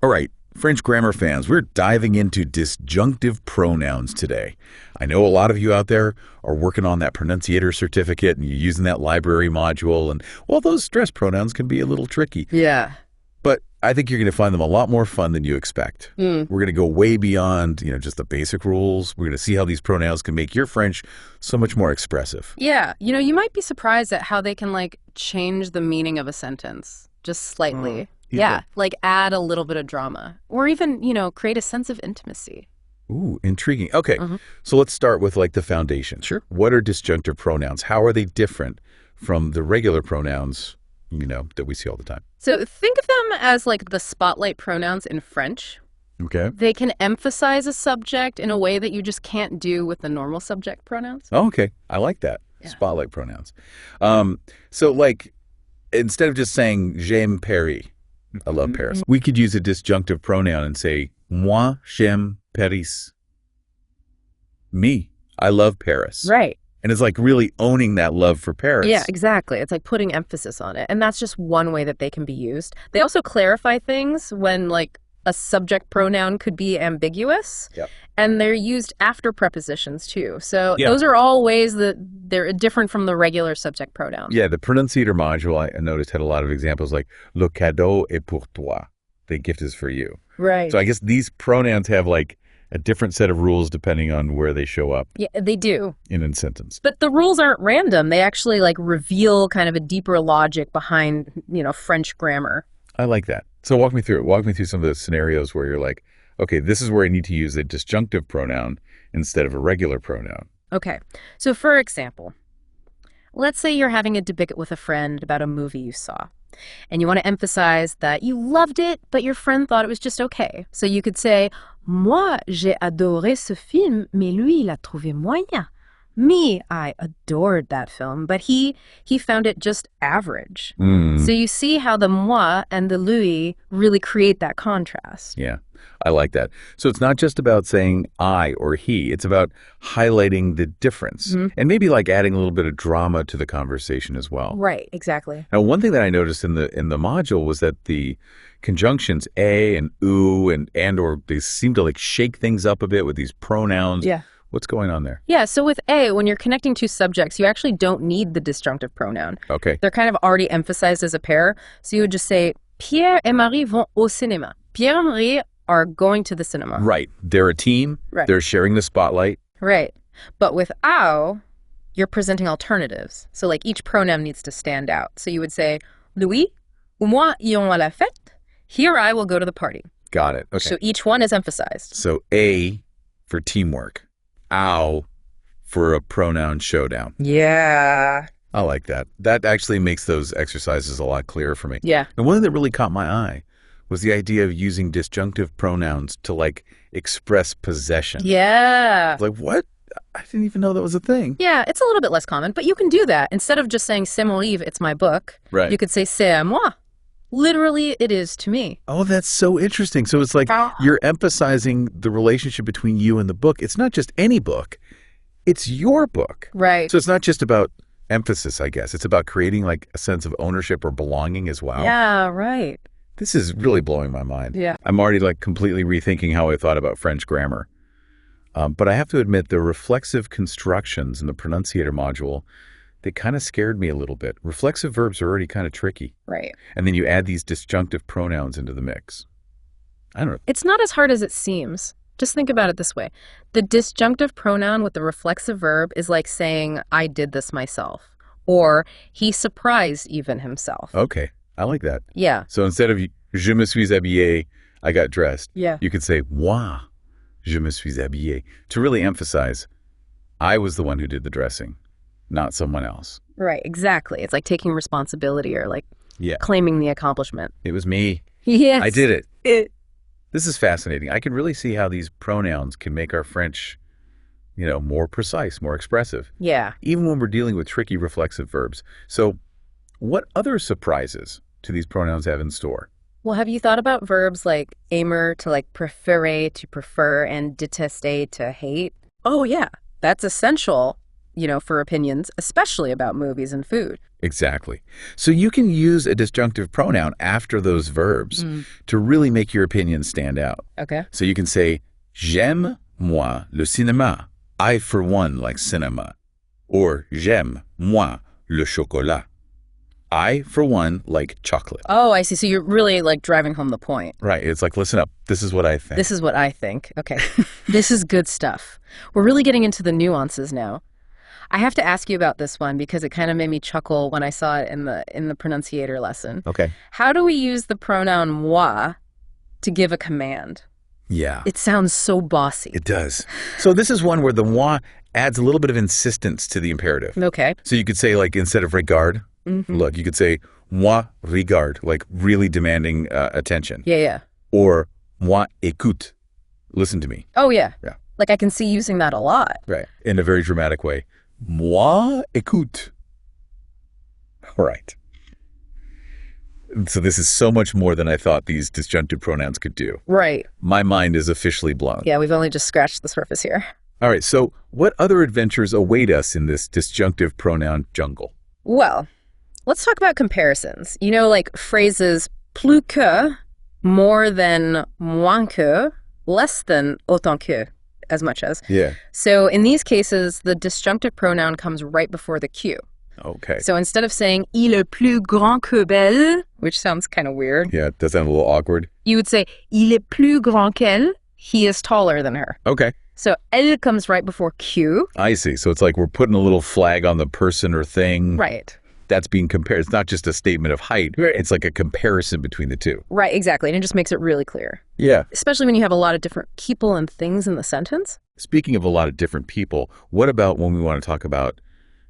All right, French grammar fans, we're diving into disjunctive pronouns today. I know a lot of you out there are working on that pronunciator certificate and you're using that library module. And, well, those stress pronouns can be a little tricky. Yeah. But I think you're going to find them a lot more fun than you expect. We're going to go way beyond, just the basic rules. We're going to see how these pronouns can make your French so much more expressive. Yeah. You might be surprised at how they can, change the meaning of a sentence just slightly. Yeah. Add a little bit of drama or even, create a sense of intimacy. Ooh, intriguing. Okay. So let's start with the foundation. Sure. What are disjunctive pronouns? How are they different from the regular pronouns, that we see all the time? So think of them as the spotlight pronouns in French. Okay. They can emphasize a subject in a way that you just can't do with the normal subject pronouns. Oh, okay. I like that. Yeah. Spotlight pronouns. So instead of just saying j'aime Paris, I love Paris, we could use a disjunctive pronoun and say moi j'aime Paris. Me, I love Paris. Right. And it's really owning that love for Paris. Yeah, exactly. It's putting emphasis on it. And that's just one way that they can be used. They also clarify things when a subject pronoun could be ambiguous. Yep. And they're used after prepositions too. So those are all ways that they're different from the regular subject pronoun. Yeah, the pronunciator module I noticed had a lot of examples like le cadeau est pour toi. The gift is for you. Right. So I guess these pronouns have a different set of rules depending on where they show up. Yeah, they do. In a sentence. But the rules aren't random. They actually reveal kind of a deeper logic behind, French grammar. I like that. So walk me through it. Walk me through some of the scenarios where you're okay, this is where I need to use a disjunctive pronoun instead of a regular pronoun. Okay. So for example, let's say you're having a debate with a friend about a movie you saw. And you want to emphasize that you loved it, but your friend thought it was just okay. So you could say, moi, j'ai adoré ce film, mais lui, il a trouvé moyen. Me, I adored that film, but he found it just average. So you see how the moi and the lui really create that contrast. Yeah, I like that. So it's not just about saying I or he. It's about highlighting the difference and maybe adding a little bit of drama to the conversation as well. Right, exactly. Now, one thing that I noticed in the module was that the conjunctions a and ou and or they seem to shake things up a bit with these pronouns. Yeah. What's going on there? Yeah, so with a, when you're connecting two subjects, you actually don't need the disjunctive pronoun. Okay. They're kind of already emphasized as a pair. So you would just say, Pierre et Marie vont au cinéma. Pierre and Marie are going to the cinema. Right. They're a team. Right. They're sharing the spotlight. Right. But with au, you're presenting alternatives. So each pronoun needs to stand out. So you would say, Louis ou moi irons à la fête. He or I will go to the party. Got it. Okay. So each one is emphasized. So a for teamwork. Ow for a pronoun showdown. Yeah. I like that. That actually makes those exercises a lot clearer for me. Yeah. And one thing that really caught my eye was the idea of using disjunctive pronouns to express possession. Yeah. What? I didn't even know that was a thing. Yeah, it's a little bit less common, but you can do that. Instead of just saying c'est mon livre, it's my book, right. You could say c'est à moi. Literally, it is to me. Oh, that's so interesting. So it's you're emphasizing the relationship between you and the book. It's not just any book. It's your book. Right. So it's not just about emphasis, I guess. It's about creating a sense of ownership or belonging as well. Yeah, right. This is really blowing my mind. Yeah. I'm already completely rethinking how I thought about French grammar. But I have to admit the reflexive constructions in the pronunciator module, they kind of scared me a little bit. Reflexive verbs are already kind of tricky. Right. And then you add these disjunctive pronouns into the mix. I don't know. It's not as hard as it seems. Just think about it this way. The disjunctive pronoun with the reflexive verb is like saying, I did this myself. Or he surprised even himself. Okay. I like that. Yeah. So instead of je me suis habillé, I got dressed. Yeah. You could say, moi, je me suis habillé. To really emphasize, I was the one who did the dressing, not someone else. Right, exactly. It's like taking responsibility or yeah. claiming the accomplishment. It was me. Yes. I did it. This is fascinating. I can really see how these pronouns can make our French, more precise, more expressive. Yeah. Even when we're dealing with tricky reflexive verbs. So what other surprises do these pronouns have in store? Well, have you thought about verbs like aimer to préférer to prefer and détester to hate? Oh, yeah. That's essential for opinions, especially about movies and food. Exactly. So you can use a disjunctive pronoun after those verbs to really make your opinion stand out. Okay. So you can say, j'aime, moi, le cinéma. I, for one, like cinema. Or j'aime, moi, le chocolat. I, for one, like chocolate. Oh, I see. So you're really like driving home the point. Right. It's like, listen up. This is what I think. This is what I think. Okay. This is good stuff. We're really getting into the nuances now. I have to ask you about this one because it kind of made me chuckle when I saw it in the pronunciator lesson. Okay. How do we use the pronoun moi to give a command? Yeah. It sounds so bossy. It does. So this is one where the moi adds a little bit of insistence to the imperative. Okay. So you could say, like, instead of regard, look, you could say, moi regarde, like really demanding attention. Yeah. Or moi écoute, listen to me. Oh, yeah. Yeah. Like I can see using that a lot. Right. In a very dramatic way. Moi écoute. All right. So this is so much more than I thought these disjunctive pronouns could do. Right. My mind is officially blown. Yeah, we've only just scratched the surface here. All right. So what other adventures await us in this disjunctive pronoun jungle? Well, let's talk about comparisons. Like phrases plus que, more than, moins que, less than, autant que, as much as. Yeah. So in these cases, the disjunctive pronoun comes right before the cue. Okay. So instead of saying il est plus grand que belle, which sounds kind of weird. Yeah, it does sound a little awkward. You would say il est plus grand qu'elle. He is taller than her. Okay. So elle comes right before que. I see. So it's like we're putting a little flag on the person or thing. Right. That's being compared. It's not just a statement of height. It's like a comparison between the two. Right, exactly. And it just makes it really clear. Yeah. Especially when you have a lot of different people and things in the sentence. Speaking of a lot of different people, what about when we want to talk about,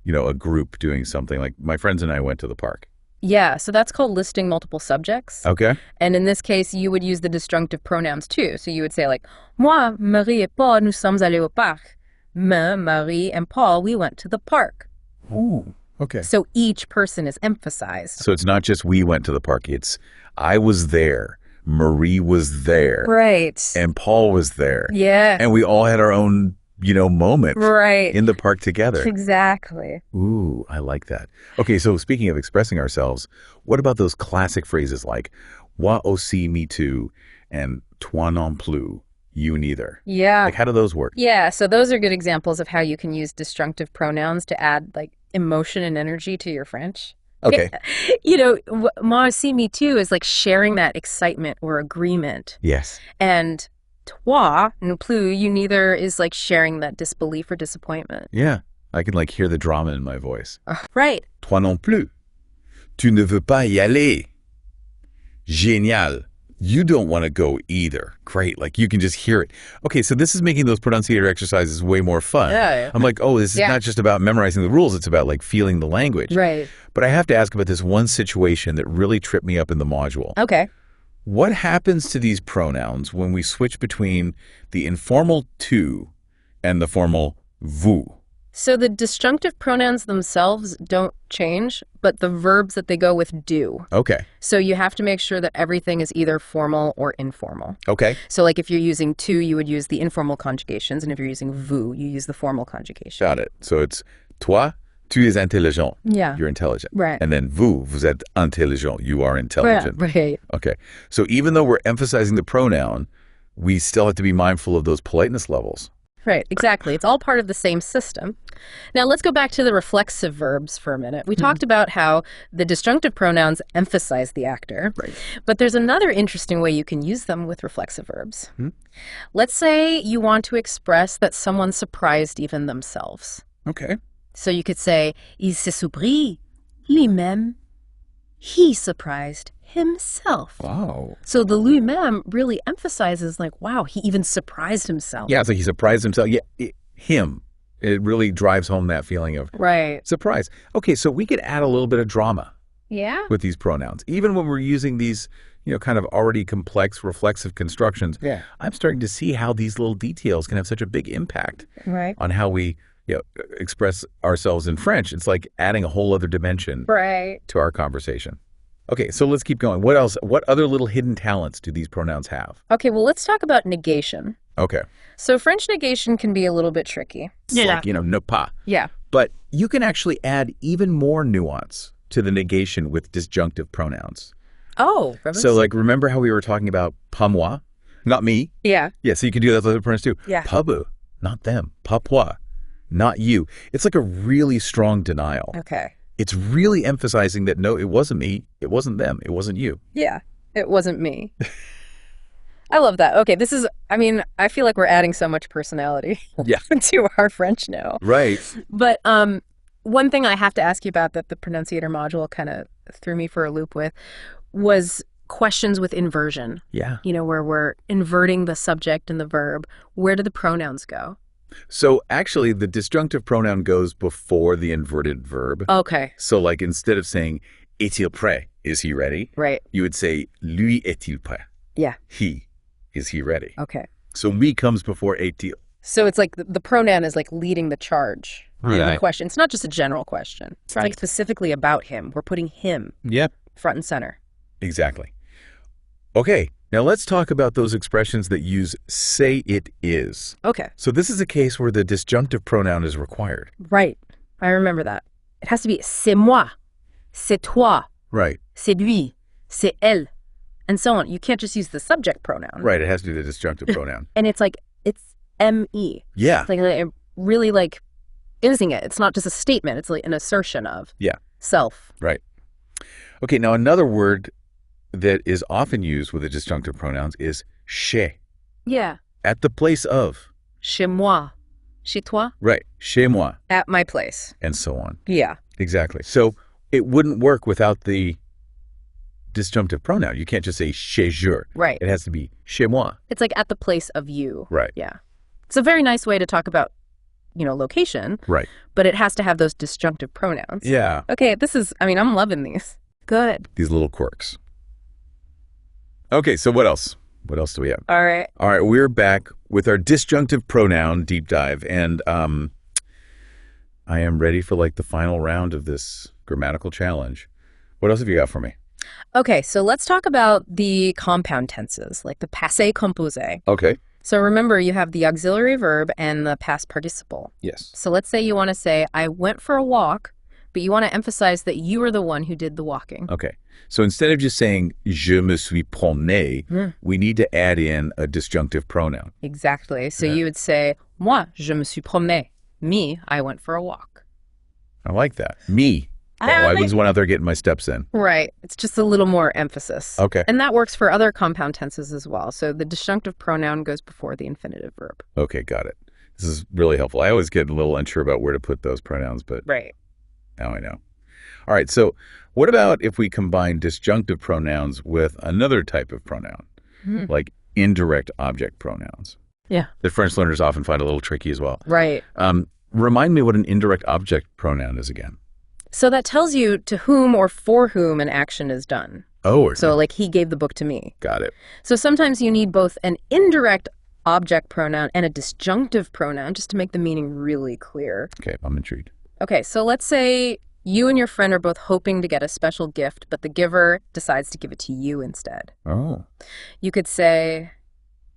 a group doing something? Like my friends and I went to the park. Yeah, so that's called listing multiple subjects. Okay. And in this case, you would use the disjunctive pronouns too. So you would say like, moi, Marie et Paul, nous sommes allés au parc. Me, Marie, and Paul, we went to the park. Ooh, okay. So each person is emphasized. So it's not just we went to the park. It's I was there. Marie was there. Right. And Paul was there. Yeah. And we all had our own, moment. Right. In the park together. Exactly. Ooh, I like that. Okay, so speaking of expressing ourselves, what about those classic phrases like moi aussi, me too, and toi non plus, you neither? Yeah. Like, how do those work? Yeah, so those are good examples of how you can use disjunctive pronouns to add like emotion and energy to your French. Okay. Moi aussi, me too is like sharing that excitement or agreement. Yes. And toi non plus, you neither is like sharing that disbelief or disappointment. Yeah. I can like hear the drama in my voice. Right. Toi non plus. Tu ne veux pas y aller. Génial. You don't want to go either. Great. Like you can just hear it. Okay, so this is making those pronunciator exercises way more fun. Yeah. I'm like, oh, this is not just about memorizing the rules. It's about like feeling the language. Right. But I have to ask about this one situation that really tripped me up in the module. Okay. What happens to these pronouns when we switch between the informal tu and the formal vous? So the disjunctive pronouns themselves don't change, but the verbs that they go with do. Okay. So you have to make sure that everything is either formal or informal. Okay. So like if you're using tu, you would use the informal conjugations, and if you're using vous, you use the formal conjugation. Got it. So it's toi, tu es intelligent. Yeah. You're intelligent. Right. And then vous êtes intelligent. You are intelligent. Right. Okay. So even though we're emphasizing the pronoun, we still have to be mindful of those politeness levels. Right, exactly. It's all part of the same system. Now let's go back to the reflexive verbs for a minute. We talked about how the disjunctive pronouns emphasize the actor, Right. but there's another interesting way you can use them with reflexive verbs. Let's say you want to express that someone surprised even themselves. Okay. So you could say, il s'est surpris lui-même. He surprised himself. Wow. So the lui-même really emphasizes like, wow, he even surprised himself. Yeah, so he surprised himself. Yeah, him. It really drives home that feeling of Right. surprise. Okay, so we could add a little bit of drama Yeah. with these pronouns. Even when we're using these, kind of already complex reflexive constructions, Yeah. I'm starting to see how these little details can have such a big impact Right. on how we express ourselves in French. It's like adding a whole other dimension Right. to our conversation. Okay, so let's keep going. What else? What other little hidden talents do these pronouns have? Okay, well, let's talk about negation. Okay. So French negation can be a little bit tricky. It's like, ne pas. Yeah. But you can actually add even more nuance to the negation with disjunctive pronouns. Oh. So like, remember how we were talking about pas moi? Not me. Yeah. Yeah, so you can do that with other pronouns too. Yeah. Pas vous, not them. Pas toi, not you. It's like a really strong denial. Okay. It's really emphasizing that no, it wasn't me, it wasn't them, it wasn't you. Yeah. It wasn't me. I love that. Okay, this is, I mean, I feel like we're adding so much personality to our French now. Right. But one thing I have to ask you about that the pronunciator module kind of threw me for a loop with was questions with inversion. Yeah. You know, where we're inverting the subject and the verb. Where do the pronouns go? So actually, the disjunctive pronoun goes before the inverted verb. Okay. So like, instead of saying, est-il prêt? Is he ready? Right. You would say, lui est-il prêt? Yeah. He. Is he ready? Okay. So lui comes before est-il. So it's like the pronoun is like leading the charge in the Right. question. It's not just a general question. It's like specifically about him. We're putting him Yep. front and center. Exactly. Okay, now let's talk about those expressions that use say it is. Okay. So this is a case where the disjunctive pronoun is required. Right. I remember that. It has to be c'est moi, c'est toi, Right. c'est lui, c'est elle, and so on. You can't just use the subject pronoun. Right, it has to be the disjunctive pronoun. And it's like, it's me. Yeah. It's like really like using it. It's not just a statement. It's like an assertion of self. Right. Okay, now another word that is often used with the disjunctive pronouns is chez, Yeah. at the place of. Chez moi. Chez toi. Right, chez moi, At my place. and so on. Yeah. Exactly. So it wouldn't work without the disjunctive pronoun. You can't just say chez je. Right. It has to be chez moi. It's like at the place of you. Right. Yeah. It's a very nice way to talk about, you know, location, Right. but it has to have those disjunctive pronouns. Yeah. Okay, this is, I mean, I'm loving these. Good. These little quirks. Okay, so what else? What else do we have? All right. All right, we're back with our disjunctive pronoun deep dive, and I am ready for like the final round of this grammatical challenge. What else have you got for me? Okay, so let's talk about the compound tenses, like the passé composé. Okay. So remember, you have the auxiliary verb and the past participle. Yes. So let's say you want to say, I went for a walk, but you want to emphasize that you were the one who did the walking. Okay. So instead of just saying je me suis promené, we need to add in a disjunctive pronoun. Exactly. So you would say, moi, je me suis promené. Me, I went for a walk. I like that. Me. I was one out there getting my steps in. Right. It's just a little more emphasis. Okay. And that works for other compound tenses as well. So the disjunctive pronoun goes before the infinitive verb. Okay, got it. This is really helpful. I always get a little unsure about where to put those pronouns, but Right. now I know. All right, so what about if we combine disjunctive pronouns with another type of pronoun, like indirect object pronouns? Yeah. That French learners often find a little tricky as well. Right. Remind me what an indirect object pronoun is again. So that tells you to whom or for whom an action is done. Oh, okay. So like he gave the book to me. Got it. So sometimes you need both an indirect object pronoun and a disjunctive pronoun just to make the meaning really clear. Okay, I'm intrigued. Okay, so let's say you and your friend are both hoping to get a special gift, but the giver decides to give it to you instead. Oh. You could say,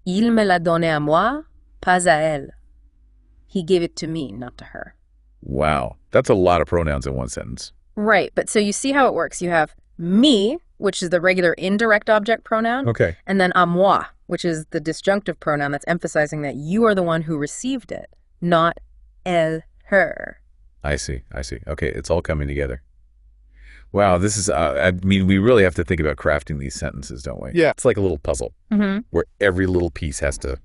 il me l'a donné à moi, pas à elle. He gave it to me, not to her. Wow. That's a lot of pronouns in one sentence. Right, but so you see how it works. You have me, which is the regular indirect object pronoun, Okay. and then à moi, which is the disjunctive pronoun that's emphasizing that you are the one who received it, not elle, her. I see. Okay, it's all coming together. Wow, this is, I mean, we really have to think about crafting these sentences, don't we? Yeah. Mm-hmm. It's like a little puzzle where every little piece has to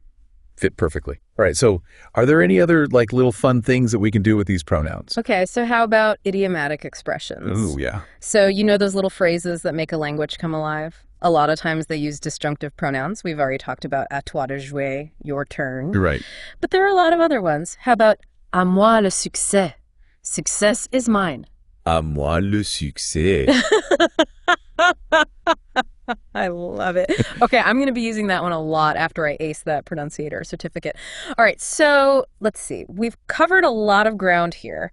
fit perfectly. All right, so are there any other like little fun things that we can do with these pronouns? Okay, so how about idiomatic expressions? Ooh, yeah. So you know those little phrases that make a language come alive? A lot of times they use disjunctive pronouns. We've already talked about à toi de jouer, your turn. Right. But there are a lot of other ones. How about à moi le succès? Success is mine. À moi le succès. I love it. Okay, I'm going to be using that one a lot after I ace that pronunciator certificate. All right, so let's see. We've covered a lot of ground here.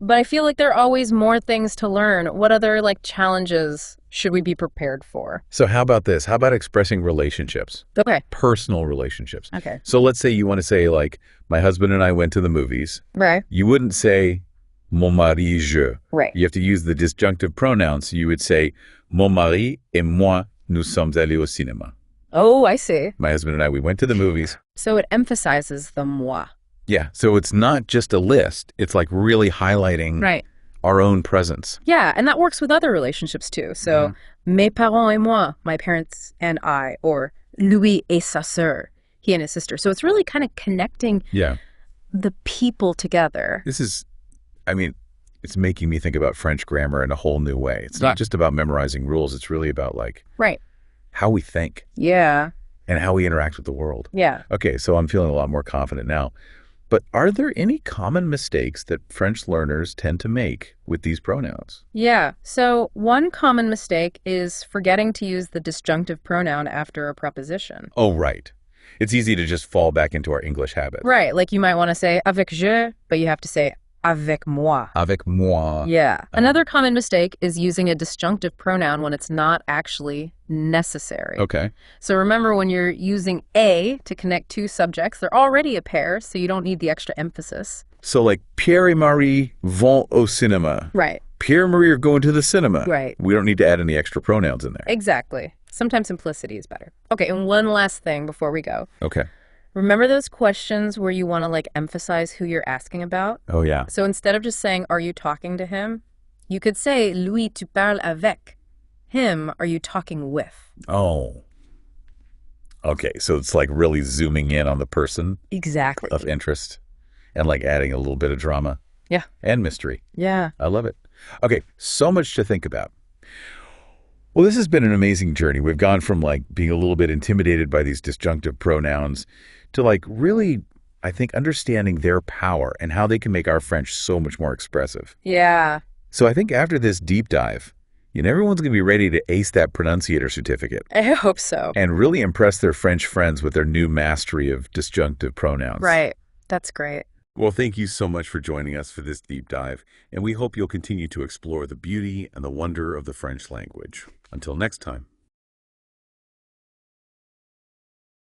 but I feel like there are always more things to learn. What other challenges should we be prepared for? So how about this? How about expressing relationships? Okay. Personal relationships. Okay. So let's say you want to say my husband and I went to the movies. Right. You wouldn't say mon mari je. Right. You have to use the disjunctive pronouns. So you would say mon mari et moi nous sommes allés au cinéma. Oh, I see. My husband and I, we went to the movies. So it emphasizes the moi. Yeah. So it's not just a list. It's really highlighting our own presence. Yeah, and that works with other relationships too. So, mes parents et moi, my parents and I, or lui et sa sœur, he and his sister. So it's really kind of connecting the people together. This is, it's making me think about French grammar in a whole new way. It's not just about memorizing rules. It's really about how we think. Yeah. And how we interact with the world. Yeah. Okay, so I'm feeling a lot more confident now. But are there any common mistakes that French learners tend to make with these pronouns? Yeah. So one common mistake is forgetting to use the disjunctive pronoun after a preposition. Oh, right. It's easy to just fall back into our English habit. Right. Like you might want to say avec je, but you have to say avec moi. Avec moi. Yeah. Another common mistake is using a disjunctive pronoun when it's not actually necessary. Okay. So remember, when you're using a to connect two subjects, they're already a pair, so you don't need the extra emphasis. So Pierre et Marie vont au cinéma. Right. Pierre and Marie are going to the cinema. Right. We don't need to add any extra pronouns in there. Exactly. Sometimes simplicity is better. Okay, and one last thing before we go. Okay. Remember those questions where you want to emphasize who you're asking about? Oh, yeah. So instead of just saying, are you talking to him? You could say, lui, tu parles avec. Him, are you talking with? Oh. Okay, so it's really zooming in on the person. Exactly. Of interest and adding a little bit of drama. Yeah. And mystery. Yeah. I love it. Okay, so much to think about. Well, this has been an amazing journey. We've gone from being a little bit intimidated by these disjunctive pronouns to really, I think, understanding their power and how they can make our French so much more expressive. Yeah. So I think after this deep dive, everyone's going to be ready to ace that pronunciator certificate. I hope so. And really impress their French friends with their new mastery of disjunctive pronouns. Right. That's great. Well, thank you so much for joining us for this deep dive, and we hope you'll continue to explore the beauty and the wonder of the French language. Until next time.